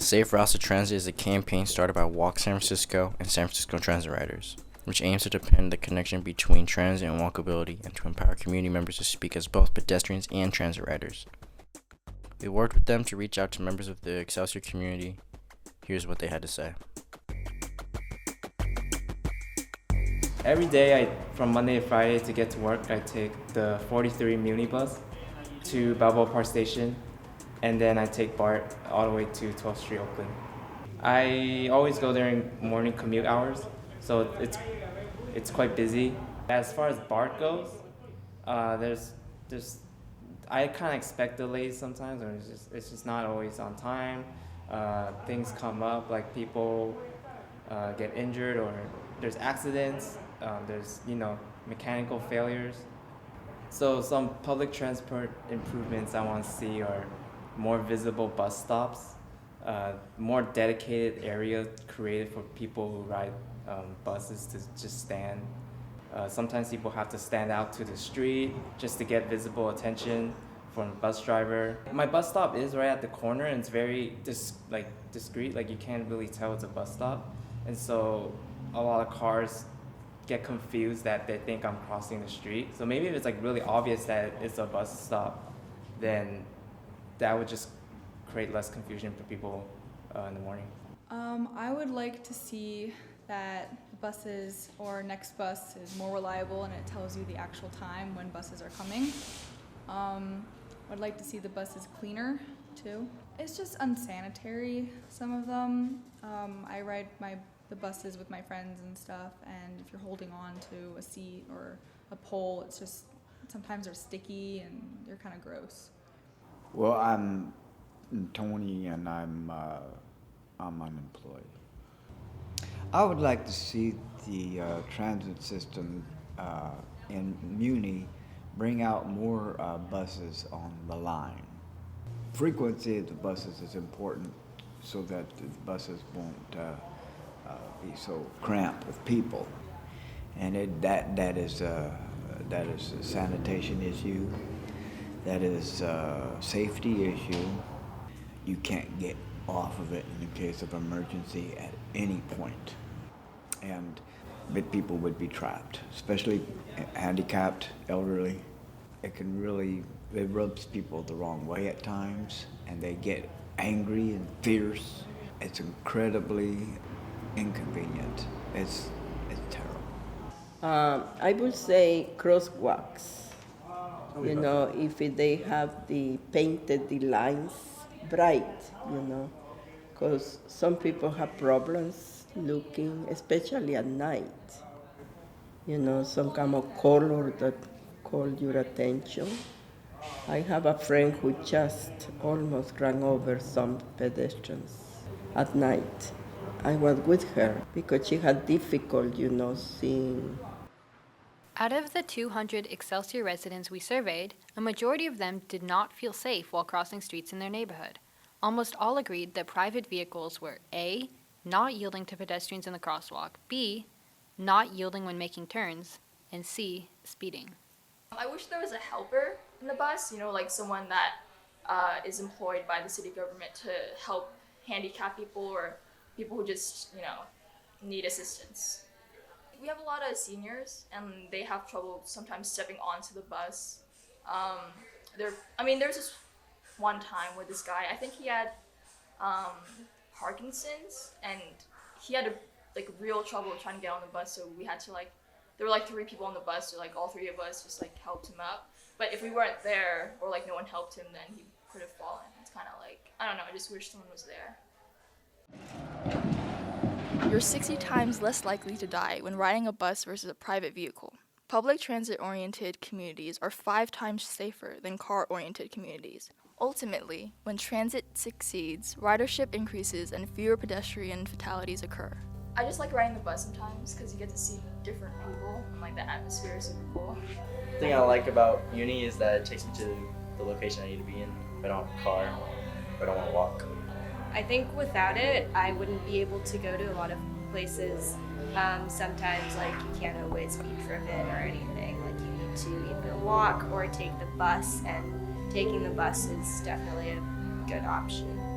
Safe Routes to Transit is a campaign started by Walk San Francisco and San Francisco Transit Riders, which aims to deepen the connection between transit and walkability and to empower community members to speak as both pedestrians and transit riders. We worked with them to reach out to members of the Excelsior community. Here's what they had to say. Every day, from Monday to Friday to get to work, I take the 43 Muni bus to Balboa Park Station, and then I take BART all the way to 12th Street, Oakland. I always go during morning commute hours, so it's quite busy. As far as BART goes, there's I kind of expect delays sometimes, or it's just not always on time. Things come up, like people get injured, or there's accidents. There's mechanical failures. So some public transport improvements I want to see are more visible bus stops, more dedicated area created for people who ride buses to just stand. Sometimes people have to stand out to the street just to get visible attention from the bus driver. My bus stop is right at the corner, and it's very discreet. Like you can't really tell it's a bus stop, and so a lot of cars get confused that they think I'm crossing the street. So maybe if it's really obvious that it's a bus stop, then that would just create less confusion for people in the morning. I would like to see that buses or next bus is more reliable and it tells you the actual time when buses are coming. I'd like to see the buses cleaner too. It's just unsanitary, some of them. I ride the buses with my friends and stuff, and if you're holding on to a seat or a pole, it's just sometimes they're sticky and they're kind of gross. Well, I'm Tony, and I'm unemployed. I would like to see the transit system in Muni bring out more buses on the line. Frequency of the buses is important so that the buses won't be so cramped with people, and that is a sanitation issue. That is a safety issue. You can't get off of it in the case of emergency at any point. But people would be trapped, especially handicapped, elderly. It rubs people the wrong way at times, and they get angry and fierce. It's incredibly inconvenient. It's terrible. I would say crosswalks. If they have the lines bright, because some people have problems looking, especially at night. Some kind of color that call your attention. I have a friend who just almost ran over some pedestrians at night. I was with her because she had difficulty, seeing. Out of the 200 Excelsior residents we surveyed, a majority of them did not feel safe while crossing streets in their neighborhood. Almost all agreed that private vehicles were A, not yielding to pedestrians in the crosswalk, B, not yielding when making turns, and C, speeding. I wish there was a helper in the bus, like someone that is employed by the city government to help handicapped people or people who just, need assistance. We have a lot of seniors, and they have trouble sometimes stepping onto the bus. There's this one time where this guy, I think he had Parkinson's, and he had real trouble trying to get on the bus. So we had to there were 3 people on the bus, so all 3 of us just helped him up. But if we weren't there or no one helped him, then he could have fallen. It's kind of I don't know. I just wish someone was there. You're 60 times less likely to die when riding a bus versus a private vehicle. Public transit-oriented communities are 5 times safer than car-oriented communities. Ultimately, when transit succeeds, ridership increases and fewer pedestrian fatalities occur. I just like riding the bus sometimes because you get to see different people and the atmosphere is super cool. The thing I like about uni is that it takes me to the location I need to be in. If I don't have a car, or I don't want to walk. I think without it, I wouldn't be able to go to a lot of places. Sometimes you can't always be driven or anything. You need to either walk or take the bus, and taking the bus is definitely a good option.